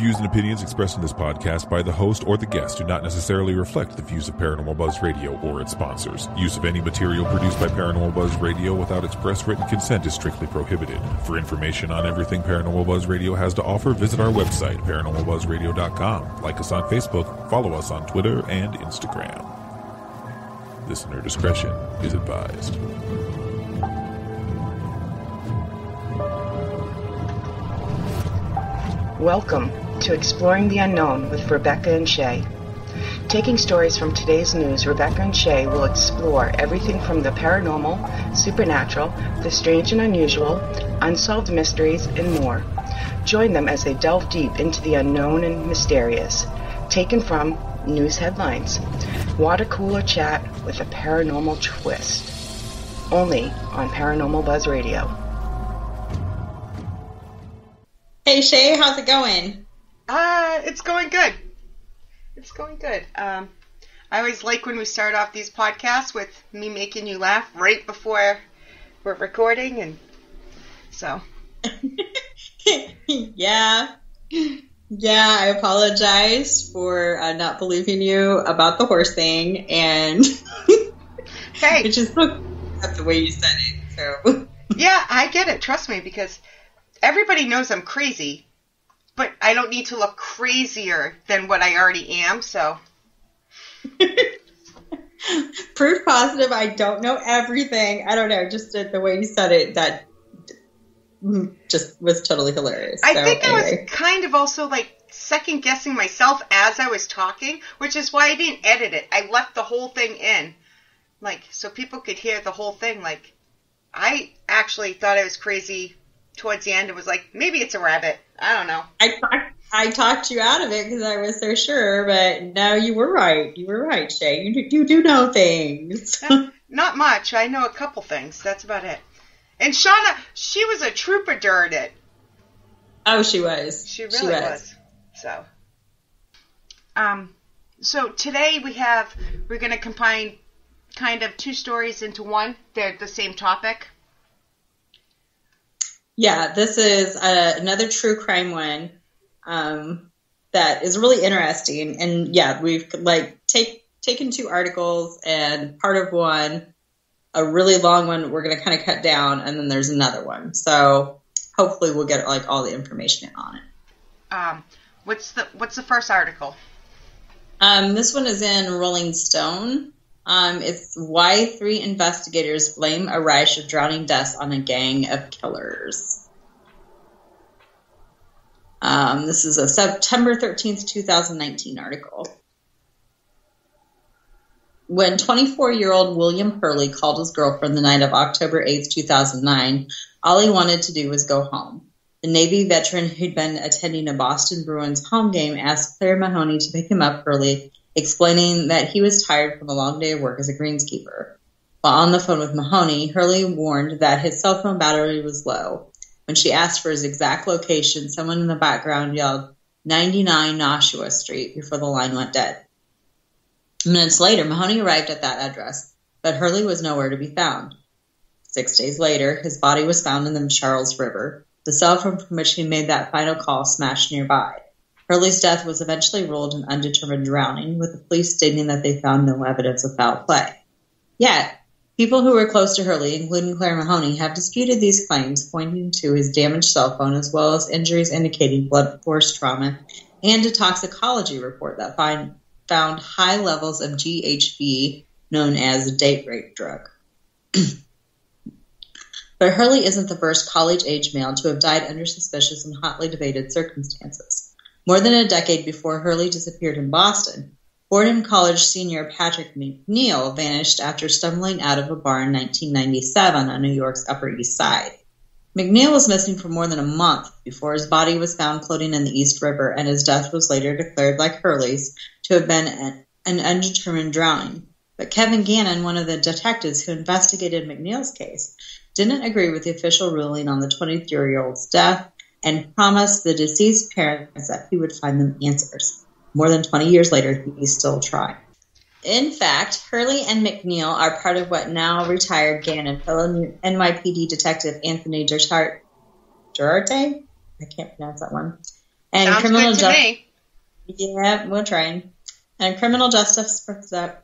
views and opinions expressed in this podcast by the host or the guest do not necessarily reflect the views of Paranormal Buzz Radio or its sponsors. Use of any material produced by Paranormal Buzz Radio without express written consent is strictly prohibited. For information on everything Paranormal Buzz Radio has to offer, visit our website, paranormalbuzzradio.com. Like us on Facebook, follow us on Twitter and Instagram. Listener discretion is advised. Welcome to Exploring the Unknown with Rebecca and Shay. Taking stories from today's news, Rebecca and Shay will explore everything from the paranormal, supernatural, the strange and unusual, unsolved mysteries, and more. Join them as they delve deep into the unknown and mysterious, taken from news headlines. Water cooler chat with a paranormal twist. Only on Paranormal Buzz Radio. Hey Shay, how's it going? It's going good. It's going good. I always like when we start off these podcasts with me making you laugh right before we're recording, and so. Yeah, I apologize for not believing you about the horse thing, and hey, it just looked that's the way you said it. So yeah, I get it. Trust me, because everybody knows I'm crazy, but I don't need to look crazier than what I already am, so. Proof positive, I don't know everything. I don't know, just the way you said it, that just was totally hilarious. I think I was kind of also like second guessing myself as I was talking, which is why I didn't edit it. I left the whole thing in, like, so people could hear the whole thing. Like, I actually thought I was crazy towards the end. It was like, maybe it's a rabbit. I don't know. I talked you out of it because I was so sure, but no, you were right. You were right, Shay. You do know things. Not much. I know a couple things. That's about it. And Shauna, she was a trooper during it. Oh, she was. She really was. So today we're going to combine kind of two stories into one. They're the same topic. Yeah, this is another true crime one that is really interesting. And yeah, we've taken two articles, and part of one, a really long one, we're going to kind of cut down, and then there's another one. So hopefully we'll get like all the information on it. What's the first article? This one is in Rolling Stone. It's why 3 investigators blame a rash of drowning deaths on a gang of killers. This is a September 13th, 2019 article. When 24-year-old William Hurley called his girlfriend the night of October 8th, 2009, all he wanted to do was go home. The Navy veteran who'd been attending a Boston Bruins home game asked Claire Mahoney to pick him up early, explaining that he was tired from a long day of work as a greenskeeper. While on the phone with Mahoney, Hurley warned that his cell phone battery was low. When she asked for his exact location, someone in the background yelled 99 Nashua Street before the line went dead. Minutes later, Mahoney arrived at that address, but Hurley was nowhere to be found. 6 days later, his body was found in the Charles River. The cell phone from which he made that final call smashed nearby. Hurley's death was eventually ruled an undetermined drowning, with the police stating that they found no evidence of foul play. Yet, people who were close to Hurley, including Claire Mahoney, have disputed these claims, pointing to his damaged cell phone as well as injuries indicating blunt force trauma and a toxicology report that found high levels of GHB, known as a date rape drug. But Hurley isn't the first college-age male to have died under suspicious and hotly debated circumstances. More than a decade before Hurley disappeared in Boston, Fordham College senior Patrick McNeil vanished after stumbling out of a bar in 1997 on New York's Upper East Side. McNeil was missing for more than a month before his body was found floating in the East River, and his death was later declared, like Hurley's, to have been an undetermined drowning. But Kevin Gannon, one of the detectives who investigated McNeil's case, didn't agree with the official ruling on the 23-year-old's death and promised the deceased parents that he would find them answers. More than 20 years later, he's still trying. In fact, Hurley and McNeil are part of what now retired Gannon fellow NYPD detective Anthony Durarte, I can't pronounce that one, And sounds good to me. Yeah, we're trying. And criminal justice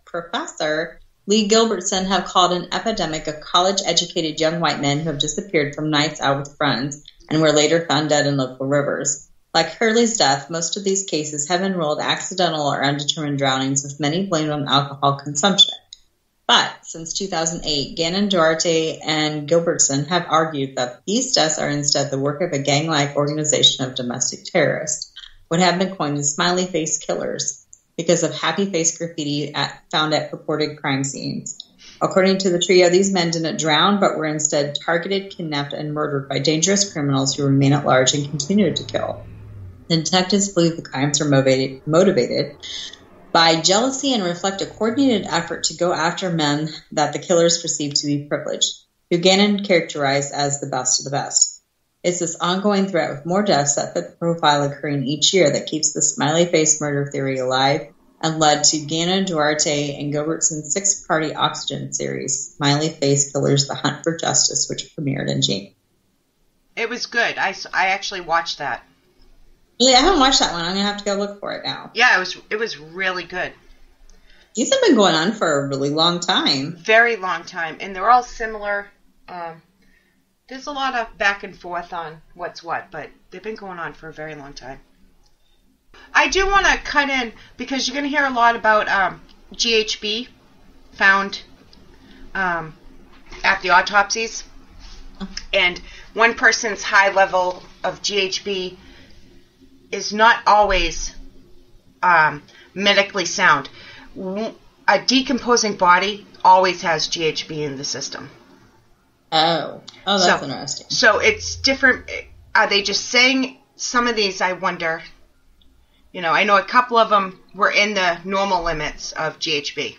professor Lee Gilbertson have called an epidemic of college-educated young white men who have disappeared from nights out with friends and were later found dead in local rivers. Like Hurley's death, most of these cases have enrolled accidental or undetermined drownings, with many blamed on alcohol consumption. But since 2008, Gannon, Duarte, and Gilbertson have argued that these deaths are instead the work of a gang-like organization of domestic terrorists, what have been coined as Smiley Face Killers, because of happy face graffiti found at purported crime scenes. According to the trio, these men didn't drown, but were instead targeted, kidnapped, and murdered by dangerous criminals who remain at large and continue to kill. The detectives believe the crimes are motivated by jealousy and reflect a coordinated effort to go after men that the killers perceive to be privileged, who Gannon characterized as the best of the best. It's this ongoing threat with more deaths that fit the profile occurring each year that keeps the smiley face murder theory alive and led to Gannon, Duarte, and Gilbertson's 6-party Oxygen series, Smiley Face Killers: The Hunt for Justice, which premiered in June. It was good. I actually watched that. Yeah, I haven't watched that one. I'm going to have to go look for it now. Yeah, it was really good. These have been going on for a really long time. Very long time. And they're all similar. There's a lot of back and forth on what's what, but they've been going on for a very long time. I do want to cut in, because you're going to hear a lot about GHB found at the autopsies. And one person's high level of GHB is not always medically sound. A decomposing body always has GHB in the system. Oh, that's interesting. So it's different. Are they just saying some of these? I wonder. I know a couple of them were in the normal limits of GHB.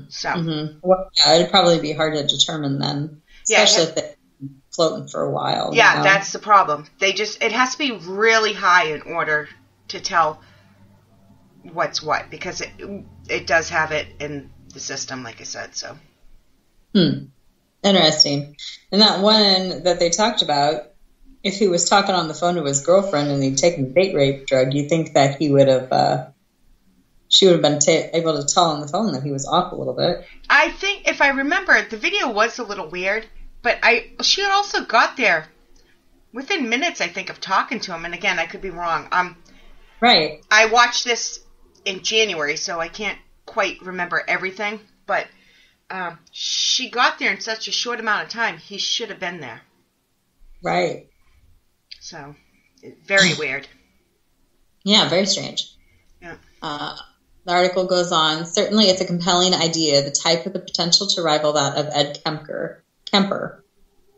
So, well, yeah, it'd probably be hard to determine then, especially if they're floating for a while. Yeah, that's the problem. It has to be really high in order to tell what's what, because it does have it in the system, like I said. So. Interesting. And that one that they talked about, if he was talking on the phone to his girlfriend and he'd taken the date rape drug, you think that he would have, she would have been able to tell on the phone that he was off a little bit. I think, if I remember, the video was a little weird, but she also got there within minutes, I think, of talking to him. And again, I could be wrong. Right. I watched this in January, so I can't quite remember everything, but she got there in such a short amount of time. He should have been there. Right. So, very weird. Yeah, very strange. Yeah. The article goes on, certainly it's a compelling idea, the type with the potential to rival that of Ed Kemper,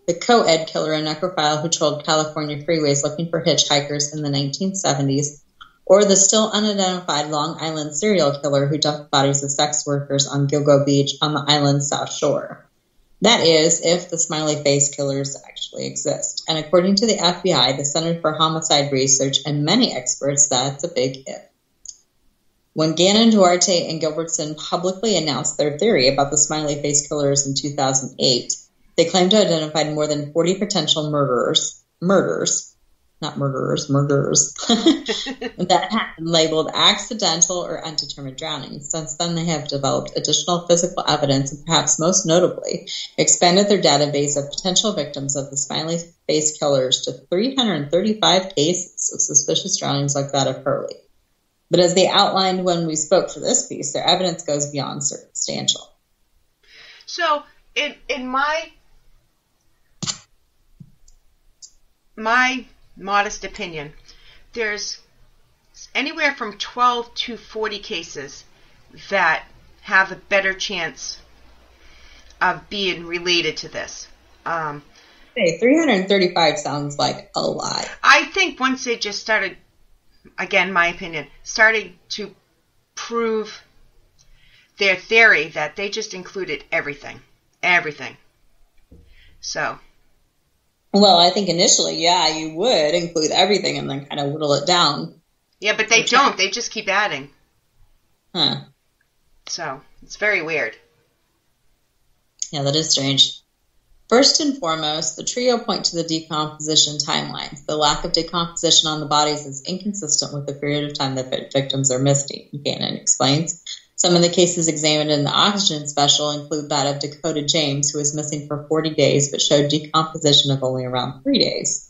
the co-ed killer and necrophile who trolled California freeways looking for hitchhikers in the 1970s, or the still unidentified Long Island serial killer who dumped bodies of sex workers on Gilgo Beach on the island's south shore. That is, if the Smiley Face Killers actually exist. And according to the FBI, the Center for Homicide Research, and many experts, that's a big if. When Gannon, Duarte, and Gilbertson publicly announced their theory about the Smiley Face Killers in 2008, they claimed to have identified more than 40 potential murderers, that have been labeled accidental or undetermined drownings. Since then, they have developed additional physical evidence and perhaps most notably expanded their database of potential victims of the Smiley Face Killers to 335 cases of suspicious drownings like that of Hurley. But as they outlined when we spoke for this piece, their evidence goes beyond circumstantial. So, in my modest opinion, there's anywhere from 12 to 40 cases that have a better chance of being related to this. Hey, 335 sounds like a lot. I think once they just started, again, my opinion, starting to prove their theory that they just included everything. So. Well, I think initially, yeah, you would include everything and then kind of whittle it down. Yeah, but they don't. They just keep adding. Huh. So, it's very weird. Yeah, that is strange. First and foremost, the trio point to the decomposition timelines. The lack of decomposition on the bodies is inconsistent with the period of time that victims are missing, Gannon explains. Some of the cases examined in the oxygen special include that of Dakota James, who was missing for 40 days but showed decomposition of only around 3 days,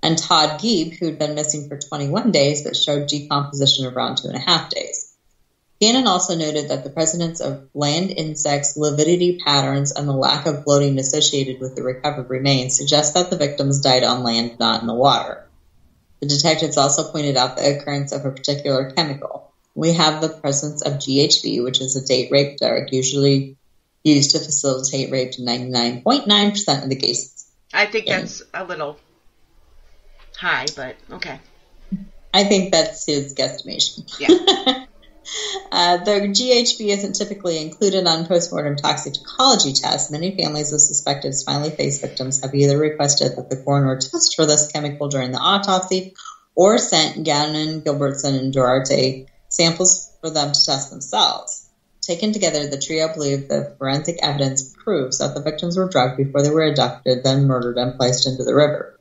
and Todd Gieb, who had been missing for 21 days but showed decomposition of around 2.5 days. Gannon also noted that the presence of land insects, lividity patterns, and the lack of bloating associated with the recovered remains suggests that the victims died on land, not in the water. The detectives also pointed out the occurrence of a particular chemical. We have the presence of GHB, which is a date rape drug usually used to facilitate rape in 99.9% of the cases. I think that's a little high, but okay. I think that's his guesstimation. Yeah. Though GHB isn't typically included on postmortem toxicology tests, many families of suspected smiley face victims have either requested that the coroner test for this chemical during the autopsy or sent Gannon, Gilbertson, and Duarte samples for them to test themselves. Taken together, the trio believe the forensic evidence proves that the victims were drugged before they were abducted, then murdered and placed into the river.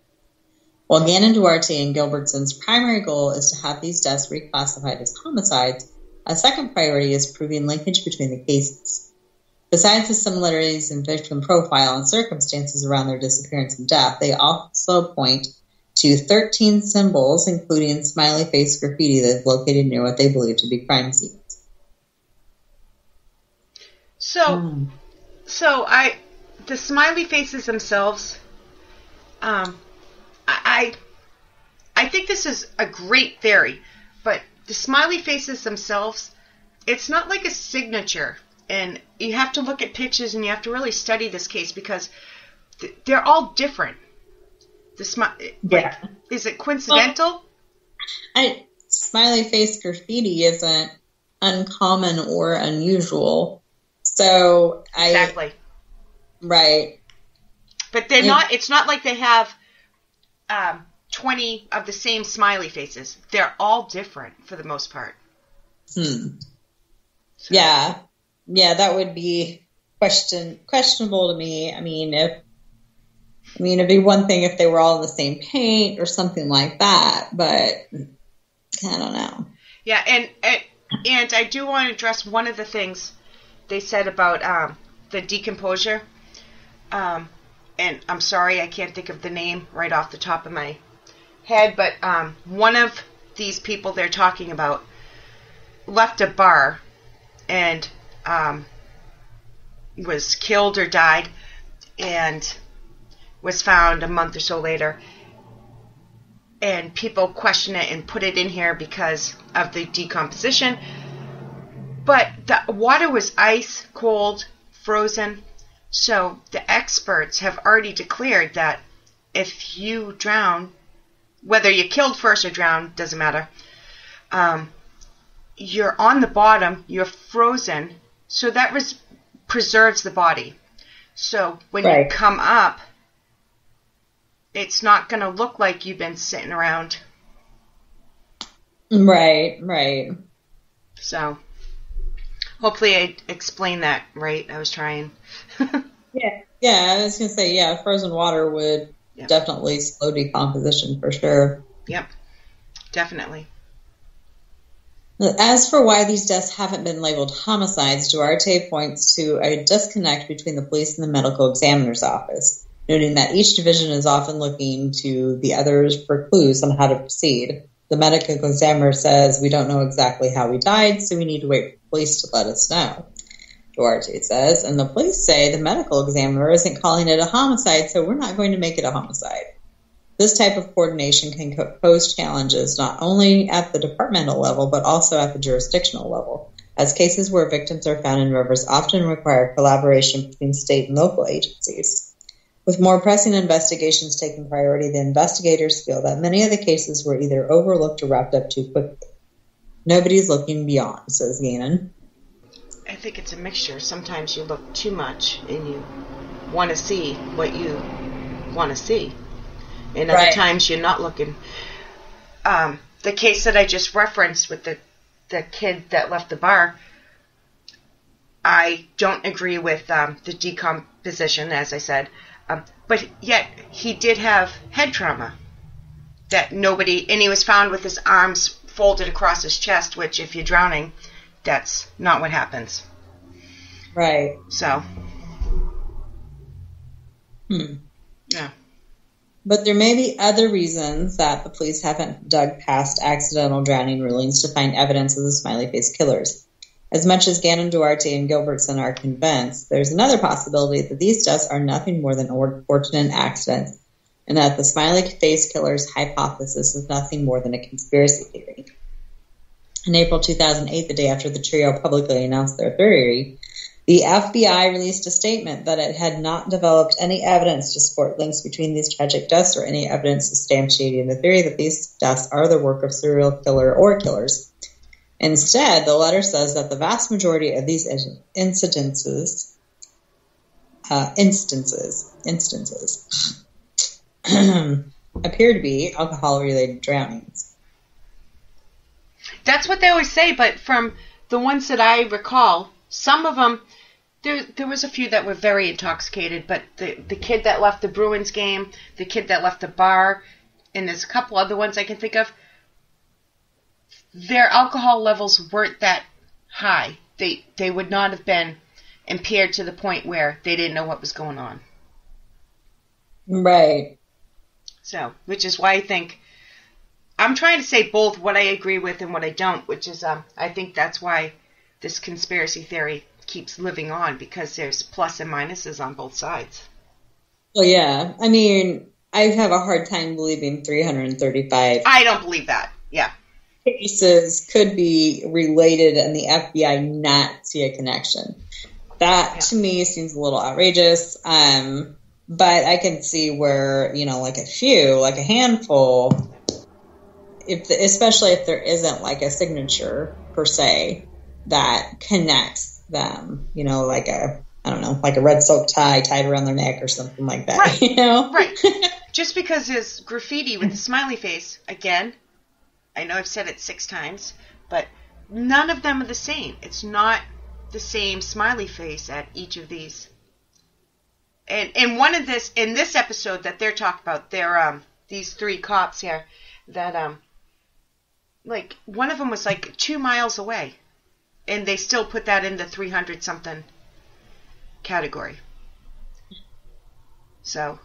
While Gannon, Duarte, and Gilbertson's primary goal is to have these deaths reclassified as homicides, a second priority is proving linkage between the cases. Besides the similarities in victim profile and circumstances around their disappearance and death, they also point to 13 symbols, including smiley face graffiti that is located near what they believe to be crime scenes. The smiley faces themselves, I think this is a great theory, but the smiley faces themselves, it's not like a signature. And you have to look at pictures and you have to really study this case because they're all different. Is it coincidental? Smiley face graffiti isn't uncommon or unusual. So Exactly. Right. But they're not, it's not like they have 20 of the same smiley faces. They're all different for the most part. So. Yeah, that would be questionable to me. It'd be one thing if they were all in the same paint or something like that, but I don't know. Yeah, and I do want to address one of the things they said about the decomposure. And I'm sorry, I can't think of the name right off the top of my head, but one of these people they're talking about left a bar and was killed or died and was found a month or so later. And people question it and put it in here because of the decomposition. But the water was ice, cold, frozen. So the experts have already declared that if you drown, whether you're killed first or drowned, doesn't matter, you're on the bottom, you're frozen, so that preserves the body. So when you come up, it's not going to look like you've been sitting around. Right. So hopefully I explained that right. I was trying. Yeah, I was going to say, frozen water would definitely slow decomposition for sure. Yep, definitely. As for why these deaths haven't been labeled homicides, Duarte points to a disconnect between the police and the medical examiner's office, noting that each division is often looking to the others for clues on how to proceed. The medical examiner says, "We don't know exactly how he died, so we need to wait for the police to let us know," Duarte says, and the police say the medical examiner isn't calling it a homicide, so we're not going to make it a homicide. This type of coordination can pose challenges not only at the departmental level, but also at the jurisdictional level, as cases where victims are found in rivers often require collaboration between state and local agencies. With more pressing investigations taking priority, the investigators feel that many of the cases were either overlooked or wrapped up too quickly. Nobody's looking beyond, says Gannon. I think it's a mixture. Sometimes you look too much and you want to see what you want to see. And other times you're not looking. The case that I just referenced with the kid that left the bar, I don't agree with the decomposition, as I said. But yet he did have head trauma that nobody, and he was found with his arms folded across his chest, which if you're drowning, that's not what happens. Right. So. Yeah. But there may be other reasons that the police haven't dug past accidental drowning rulings to find evidence of the Smiley Face Killers. As much as Gannon, Duarte, and Gilbertson are convinced, there's another possibility that these deaths are nothing more than fortunate accidents, and that the Smiley Face Killers hypothesis is nothing more than a conspiracy theory. In April 2008, the day after the trio publicly announced their theory, the FBI released a statement that it had not developed any evidence to support links between these tragic deaths or any evidence substantiating the theory that these deaths are the work of serial killer or killers. Instead, the letter says that the vast majority of these instances appear to be alcohol-related drownings. That's what they always say, but from the ones that I recall, some of them, there was a few that were very intoxicated, but the kid that left the Bruins game, the kid that left the bar, and there's a couple other ones I can think of, their alcohol levels weren't that high. They would not have been impaired to the point where they didn't know what was going on. Right. So, which is why I think, I'm trying to say both what I agree with and what I don't, which is, I think that's why this conspiracy theory keeps living on, because there's plus and minuses on both sides. Well, yeah. I mean, I have a hard time believing 335. I don't believe that. Yeah. Cases could be related and the FBI not see a connection. That to me seems a little outrageous. But I can see where, like a few, like a handful, especially if there isn't like a signature per se that connects them, like a red silk tie tied around their neck or something like that. Right. Right. Just because there's graffiti with the smiley face, again, I know I've said it 6 times, but none of them are the same. It's not the same smiley face at each of these. And in this episode that they're talking about, they're these 3 cops here that like one of them was like 2 miles away, and they still put that in the 300 something category. So,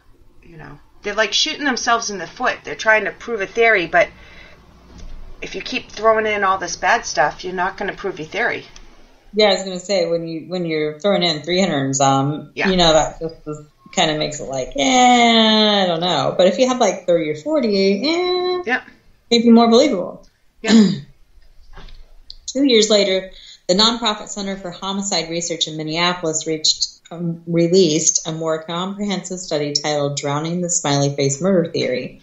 they're like shooting themselves in the foot. They're trying to prove a theory, but if you keep throwing in all this bad stuff, you're not going to prove your theory. Yeah, I was going to say, when you're throwing in 300 and some, that just kind of makes it like, I don't know. But if you have like 30 or 40, maybe more believable. Yeah. 2 years later, the nonprofit Center for Homicide Research in Minneapolis released a more comprehensive study titled Drowning the Smiley Face Murder Theory.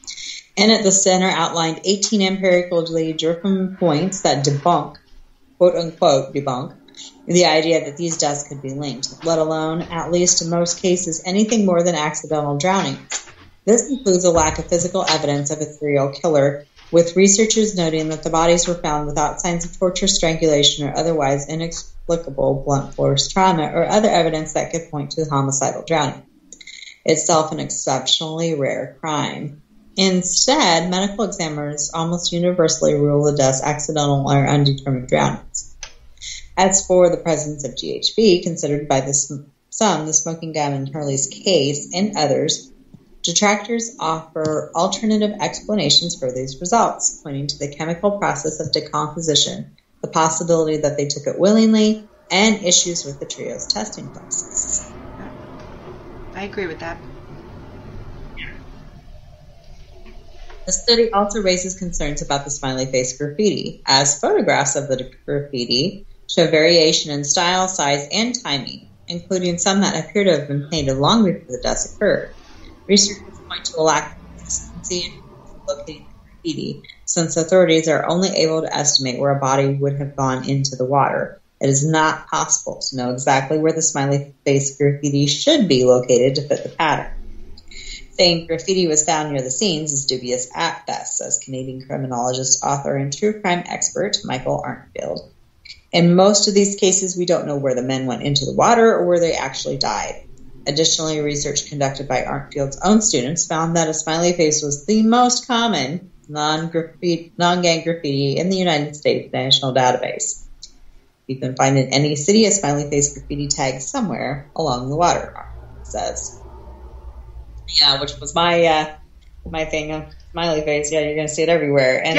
In it, the center outlined 18 empirically driven points that debunk, quote-unquote debunk, the idea that these deaths could be linked, let alone, at least in most cases, anything more than accidental drownings. This includes a lack of physical evidence of a serial killer, with researchers noting that the bodies were found without signs of torture, strangulation, or otherwise inexplicable blunt force trauma, or other evidence that could point to homicidal drowning, itself an exceptionally rare crime. Instead, medical examiners almost universally rule the deaths accidental or undetermined drownings. As for the presence of GHB, considered by some the smoking gun in Hurley's case, and others, detractors offer alternative explanations for these results, pointing to the chemical process of decomposition, the possibility that they took it willingly, and issues with the trio's testing process. I agree with that. The study also raises concerns about the smiley face graffiti, as photographs of the graffiti show variation in style, size, and timing, including some that appear to have been painted long before the deaths occurred. Researchers point to a lack of consistency in locating the graffiti, since authorities are only able to estimate where a body would have gone into the water. It is not possible to know exactly where the smiley face graffiti should be located to fit the pattern. Saying graffiti was found near the scenes is dubious at best, says Canadian criminologist, author, and true crime expert Michael Arnfield. In most of these cases, we don't know where the men went into the water or where they actually died. Additionally, research conducted by Artfield's own students found that a smiley face was the most common non-gang graffiti in the United States National Database. You can find in any city a smiley face graffiti tag somewhere along the water, it says. Yeah, which was my thing, smiley face. Yeah, you're going to see it everywhere. And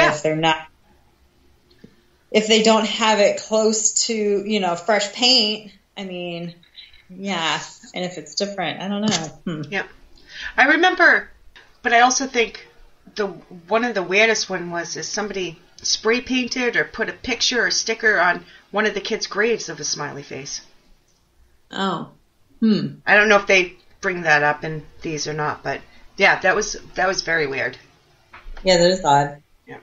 if they don't have it close to, fresh paint, I mean, yeah. And if it's different, I don't know. Yep. I remember, but I also think one of the weirdest one was somebody spray painted or put a picture or sticker on one of the kids' graves of a smiley face. Oh. I don't know if they bring that up in these or not, but yeah, that was very weird. Yeah, that is odd. Yeah.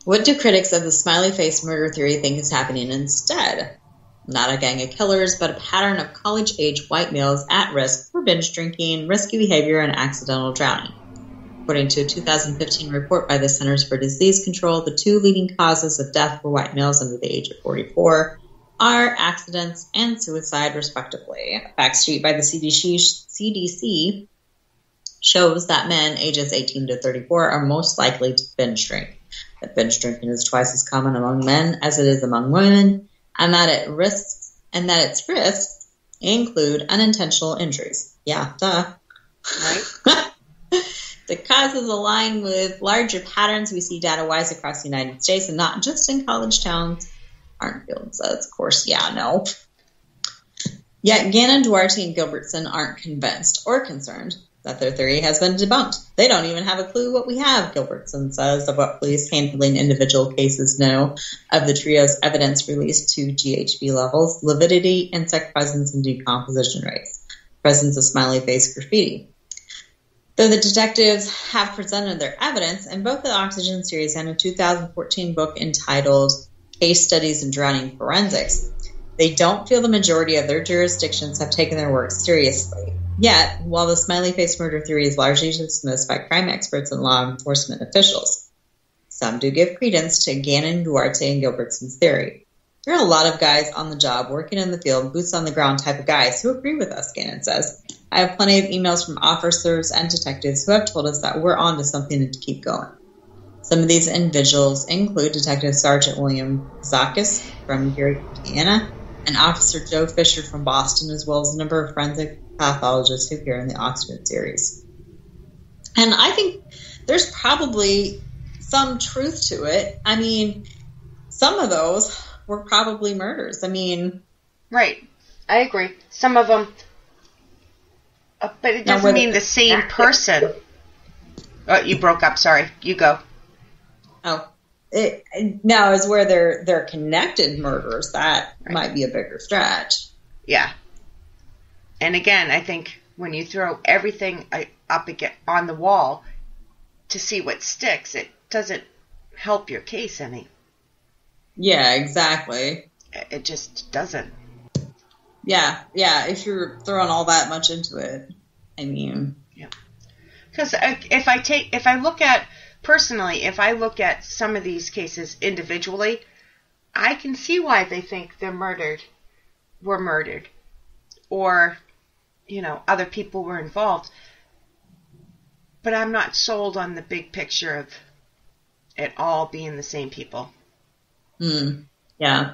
What do critics of the smiley face murder theory think is happening instead? Not a gang of killers, but a pattern of college-age white males at risk for binge drinking, risky behavior, and accidental drowning. According to a 2015 report by the Centers for Disease Control, the two leading causes of death for white males under the age of 44 are accidents and suicide, respectively. A fact sheet by the CDC shows that men ages 18 to 34 are most likely to binge drink. That binge drinking is twice as common among men as it is among women, and that its risks include unintentional injuries. Yeah, duh. Right. The causes align with larger patterns we see data-wise across the United States and not just in college towns. Arnfield says, of course, yeah, no. Yet Gannon, Duarte, and Gilbertson aren't convinced or concerned that their theory has been debunked. They don't even have a clue what we have, Gilbertson says, of what police handling individual cases know of the trio's evidence released to GHB levels, lividity, insect presence, and decomposition rates, presence of smiley face graffiti. Though the detectives have presented their evidence in both the Oxygen series and a 2014 book entitled Case Studies in Drowning Forensics, they don't feel the majority of their jurisdictions have taken their work seriously. Yet, while the smiley face murder theory is largely dismissed by crime experts and law enforcement officials, some do give credence to Gannon, Duarte, and Gilbertson's theory. There are a lot of guys on the job, working in the field, boots on the ground type of guys who agree with us, Gannon says. I have plenty of emails from officers and detectives who have told us that we're on to something and to keep going. Some of these individuals include Detective Sergeant William Zakis from Gary, Indiana, and Officer Joe Fisher from Boston, as well as a number of forensic pathologists who appear in the Oxford series. And I think there's probably some truth to it. I mean, some of those were probably murders. I mean... Right. I agree. Some of them... but it doesn't mean the same person. Oh, you broke up. Sorry. You go. Oh. Now is where they're connected murders. That might be a bigger stretch. Yeah. And again, I think when you throw everything up again on the wall to see what sticks, it doesn't help your case any. Yeah, exactly. It just doesn't. Yeah. If you're throwing all that much into it, I mean, yeah. Because if I look at some of these cases individually, I can see why they think were murdered, or other people were involved. But I'm not sold on the big picture of it all being the same people. Yeah.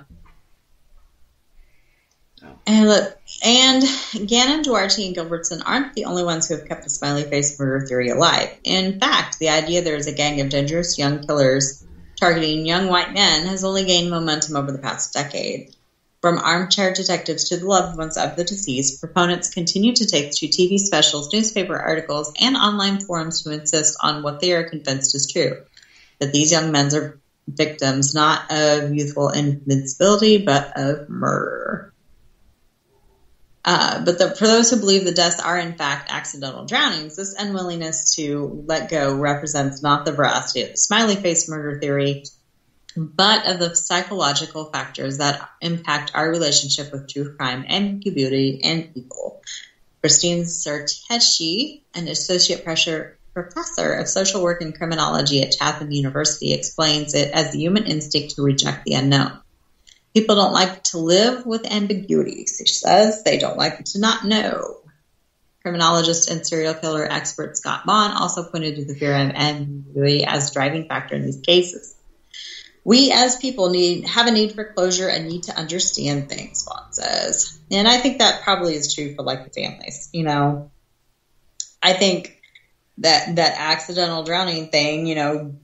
And Gannon, Duarte, and Gilbertson aren't the only ones who have kept the smiley face murder theory alive. In fact, the idea there is a gang of dangerous young killers targeting young white men has only gained momentum over the past decade. From armchair detectives to the loved ones of the deceased, proponents continue to take to TV specials, newspaper articles, and online forums to insist on what they are convinced is true, that these young men are victims not of youthful invincibility, but of murder. For those who believe the deaths are in fact accidental drownings, this unwillingness to let go represents not the veracity of the smiley face murder theory, but of the psychological factors that impact our relationship with true crime, ambiguity, and evil. Christine Certechi, an associate professor of social work and criminology at Chatham University, explains it as the human instinct to reject the unknown. People don't like to live with ambiguity, she says. They don't like to not know. Criminologist and serial killer expert Scott Bond also pointed to the fear of ambiguity as a driving factor in these cases. We as people have a need for closure and need to understand things, Bond says. And I think that probably is true for like the families. You know, I think that accidental drowning thing, you know,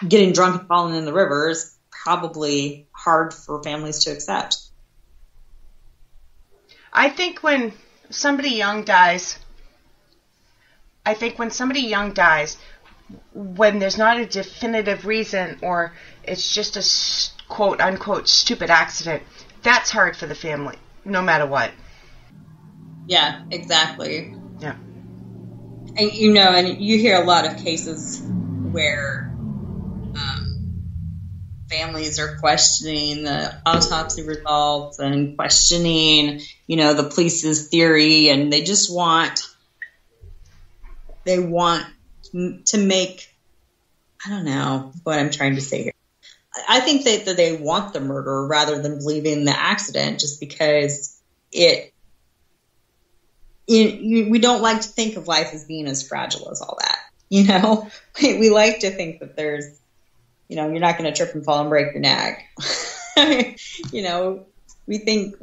getting drunk and falling in the river is probably hard for families to accept. I think when somebody young dies, when there's not a definitive reason or it's just a quote-unquote stupid accident, that's hard for the family, no matter what. Yeah, exactly. Yeah. And, you know, and you hear a lot of cases where families are questioning the autopsy results and questioning, you know, the police's theory, and they just want to make, I don't know what I'm trying to say here. I think that they want the murder rather than believing the accident, just because we don't like to think of life as being as fragile as all that. You know, we like to think that there's, you know, you're not going to trip and fall and break your neck. You know, we think,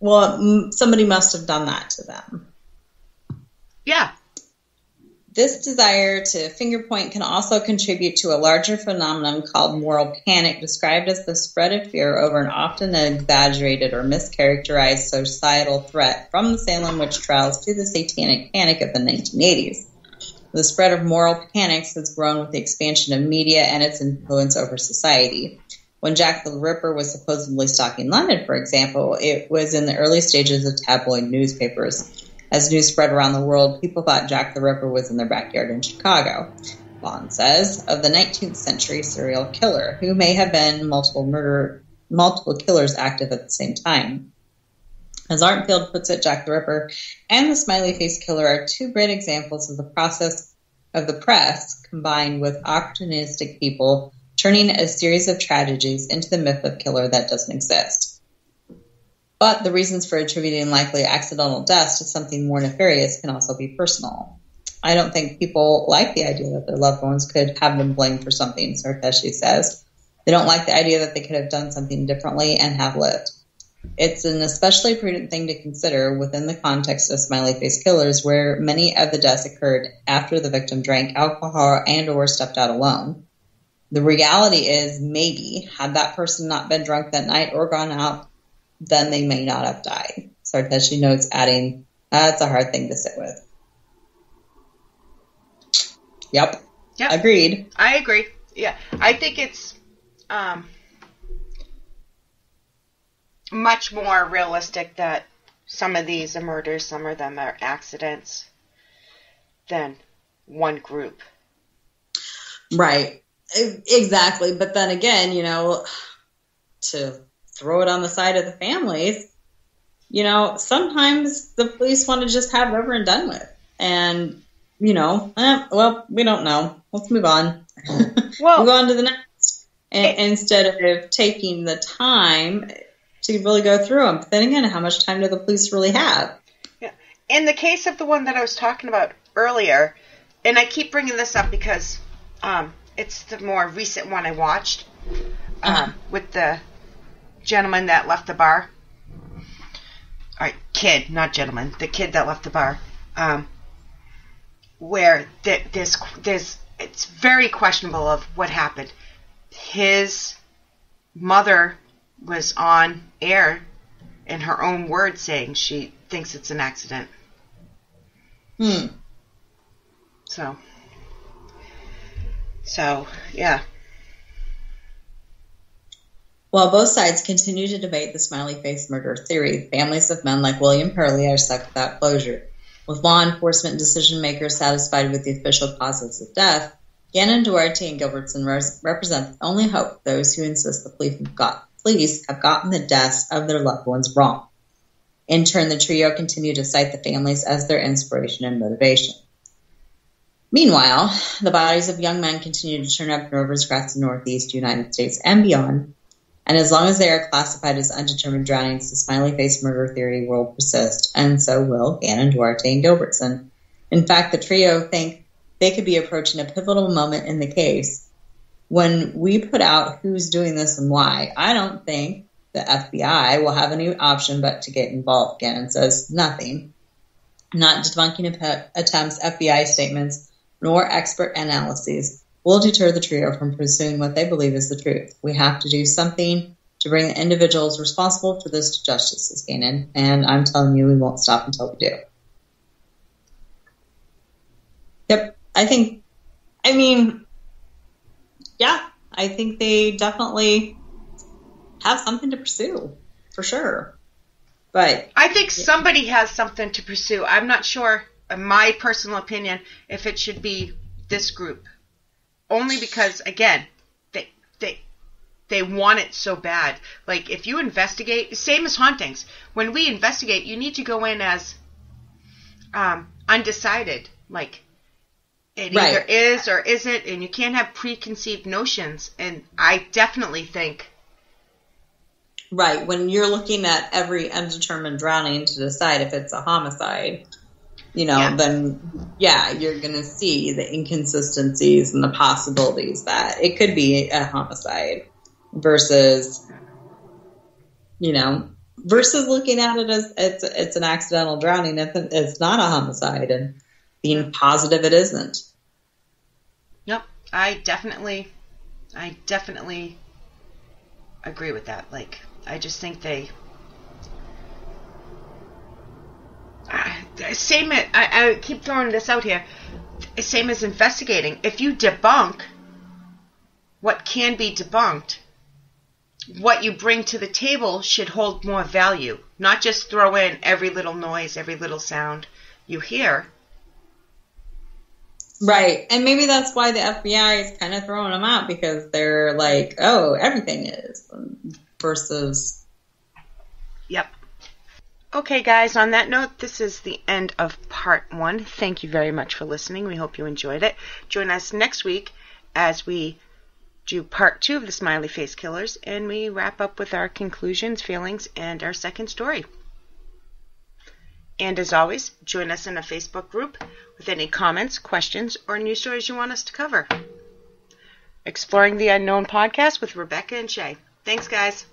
well, somebody must have done that to them. Yeah. This desire to finger point can also contribute to a larger phenomenon called moral panic, described as the spread of fear over an often exaggerated or mischaracterized societal threat from the Salem witch trials to the satanic panic of the 1980s. The spread of moral panics has grown with the expansion of media and its influence over society. When Jack the Ripper was supposedly stalking London, for example, it was in the early stages of tabloid newspapers. As news spread around the world, people thought Jack the Ripper was in their backyard in Chicago. Bond says of the 19th century serial killer, who may have been multiple killers active at the same time. As Artfield puts it, Jack the Ripper and the Smiley Face Killer are two great examples of the process of the press combined with opportunistic people turning a series of tragedies into the myth of killer that doesn't exist. But the reasons for attributing likely accidental deaths to something more nefarious can also be personal. I don't think people like the idea that their loved ones could have been blamed for something, Sarkeshi says. They don't like the idea that they could have done something differently and have lived. It's an especially prudent thing to consider within the context of Smiley Face Killers, where many of the deaths occurred after the victim drank alcohol and or stepped out alone. The reality is, maybe, had that person not been drunk that night or gone out, then they may not have died. Sarkeshi notes, adding, that's a hard thing to sit with. Yep. Agreed. I agree. Yeah. I think it's much more realistic that some of these are murders, some of them are accidents, than one group. Right. Exactly. But then again, you know, to throw it on the side of the families, you know, sometimes the police want to just have it over and done with. And, you know, well, we don't know. Let's move on. Well, move on to the next. Instead of taking the time to really go through them. But then again, how much time do the police really have? Yeah. In the case of the one that I was talking about earlier, and I keep bringing this up because it's the more recent one I watched, with the gentleman that left the bar. All right, kid, not gentleman. The kid that left the bar. Where it's very questionable of what happened. His mother was on air in her own words saying she thinks it's an accident. So, yeah. While both sides continue to debate the Smiley Face murder theory, families of men like William Hurley are stuck without closure. With law enforcement decision-makers satisfied with the official causes of death, Gannon, Duarte, and Gilbertson represent the only hope those who insist the police have gotten the deaths of their loved ones wrong. In turn, the trio continue to cite the families as their inspiration and motivation. Meanwhile, the bodies of young men continue to turn up in rivers across the Northeast United States and beyond, And as long as they are classified as undetermined drownings, the smiley face murder theory will persist, and so will Gannon, Duarte, and Gilbertson. In fact, the trio think they could be approaching a pivotal moment in the case. When we put out who's doing this and why, I don't think the FBI will have any option but to get involved. Gannon says nothing, not debunking attempts, FBI statements, nor expert analyses will deter the trio from pursuing what they believe is the truth. We have to do something to bring the individuals responsible for this to justice, says Gannon, and I'm telling you, we won't stop until we do. Yep, I think they definitely have something to pursue, for sure. But I think somebody has something to pursue. I'm not sure, in my personal opinion, if it should be this group. Only because, again, they want it so bad. Like, if you investigate, same as hauntings. When we investigate, you need to go in as undecided. Like, it either is or isn't, and you can't have preconceived notions. And I definitely think... Right, when you're looking at every undetermined drowning to decide if it's a homicide... then, you're going to see the inconsistencies and the possibilities that it could be a homicide versus looking at it as it's an accidental drowning. It's not a homicide, and being positive it isn't. Yep, I definitely agree with that. Like, I just think they... I keep throwing this out here. Same as investigating. If you debunk what can be debunked, what you bring to the table should hold more value. Not just throw in every little noise, every little sound you hear. Right. And maybe that's why the FBI is kind of throwing them out, because they're like, oh, everything is, versus... Yep. Okay, guys, on that note, this is the end of part 1. Thank you very much for listening. We hope you enjoyed it. Join us next week as we do part 2 of the Smiley Face Killers, and we wrap up with our conclusions, feelings, and our second story. And as always, join us in a Facebook group with any comments, questions, or news stories you want us to cover. Exploring the Unknown podcast with Rebecca and Shay. Thanks, guys.